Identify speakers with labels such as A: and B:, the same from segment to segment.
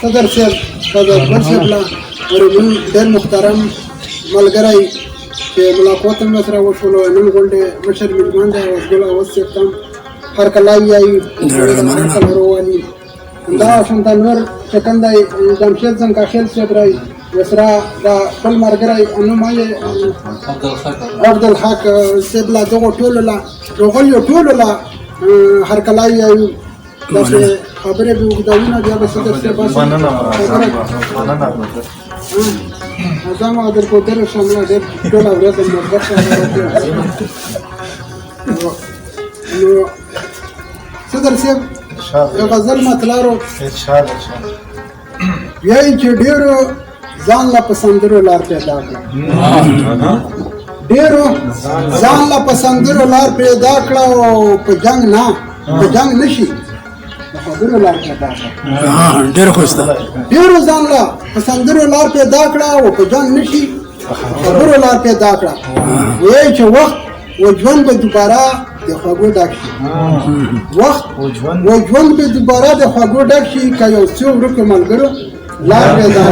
A: صدر صاحب صدر صاحب لا ورمون ډېر محترم ملګری چې ملاقات هم سره وشولو نن غونډې مشر میلمان دی اوسګل اوس صاحب ته هر کله یې هر رواني دا څنګه نور څنګه دی جمشید څنګه خیل صاحب راي وسرا دا خپل مرګري انو مې عبدالحق صاحب لا دغه ټول لا روغل ټول لا هر کله یې دا خبره به وګداونه بیا به څه څه بس مننه ازما در کو تر شامل دې ټول اورې د مرګ نو صدر صاحب یو غزل مطلارو یای چې ډیرو ځان لا پسندرو لار پیدا کړ ډیرو ځان لا پسندرو لار پیدا کړ او په جنگ نه په جنگ نشي خبرو لار پیدا کړ
B: ډیر خوسته
A: ډیرو ځان لا پسندرو لار پیدا کړ او په جنگ نشي خبرو لار پیدا کړ وای چې وخت و ژوند به دوباره د خوږو ډک شي وخت و ژوند به دوباره د خوږو ډک شي که یو څو ورکو ملګرو لار پیدا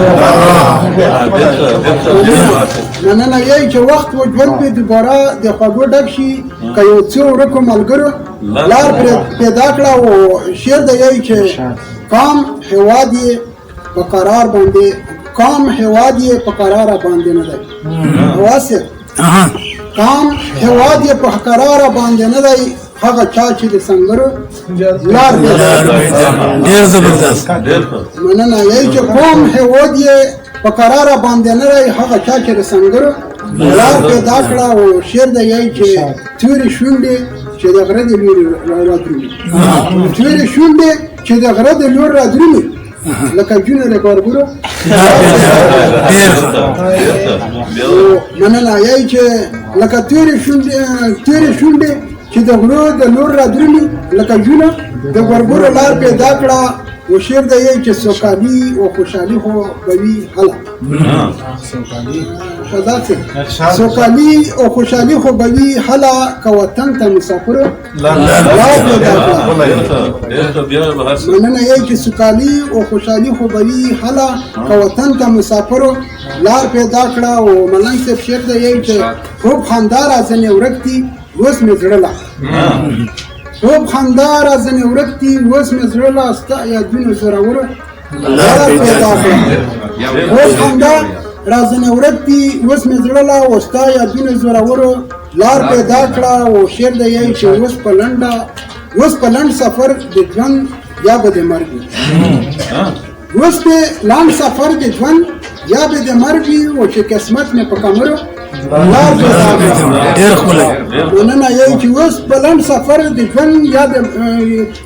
A: نه یای چې وخت و ژوند به دوباره د خوږو ډک شي که یو څو ورکو ملګرو لار پیدا کړه او شعر د یای چې قام هیواد یې په قرار باندې قام هیواد یې په قرار باندې نه دی واسه قام هیواد یې په قرار باندې نه دی هغه چا چې د سنگرو لار
B: ډیر زبردست
A: مننه یای چې قوم هیواد یې په قرار باندې نه دی هغه چا چې د سنگرو لار پیدا کړه او شعر د یای چې توري شونډې چې د غره د لور را درومي توري شونډې چې د غره د لور را درومي لکه جون له کارګرو مننه یای چې لکه توري شونډې چې د غرو د لور را درومي لکه جون د کارګرو لار پیدا کړه و شعر د یای چې سوکالي او خوشحالي خو بوي هلا سوکالي او خوشحالي خو بوي هلا که وطن ته مسافر مننه یای چې سوکالي او خوشحالي خو بوي هلا که وطن ته مسافر لار پیدا کړه او ملنګ صاحب شعر د یای چې خوب خاندار ازنه ورکتی اوس مې زړه لا خوب خاندار ازنه ورکتی اوس مې زړه لا استا یادونه زراوره لار پیدا کړه خوب خاندار رازنه ورکتی اوس مې زړه لا استا یادونه زراوره لار پیدا کړه او شعر د یای چې اوس په لند سفر د ژوند یا به د مرګ اوس په لند سفر د ژوند یا به د مرګ او چې قسمت مې په کمرو لار پیدا کړه مننه یای چې اوس په لند سفر د ژوند یا د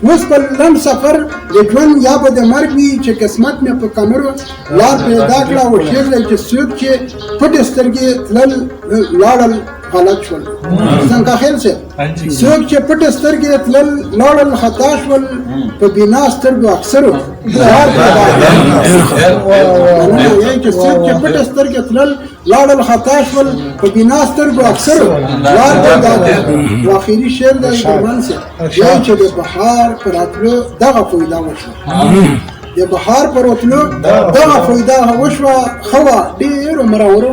A: اوس په لند سفر د ژوند یا به د مرګ چې قسمت مې په کمرو لار پیدا کړه او شعر دی چې څوک چې پټ سترګې تلل لاړل غلط شول څنګه خیال شه څوک چې پټ سترګې تلل لاړل خطا شول په بنا سترګو اکثر لار پیدا یای چې څوک چې پټ سترګې تلل لاړل خطا شول په بنا سترګو اکثر لار پیدا واخیری شعر د ایمان شه یای چې د بهار پر اتلو دغه فایده وشو د بهار پر اتلو دغه فایده وشو خوا ډیر مرورو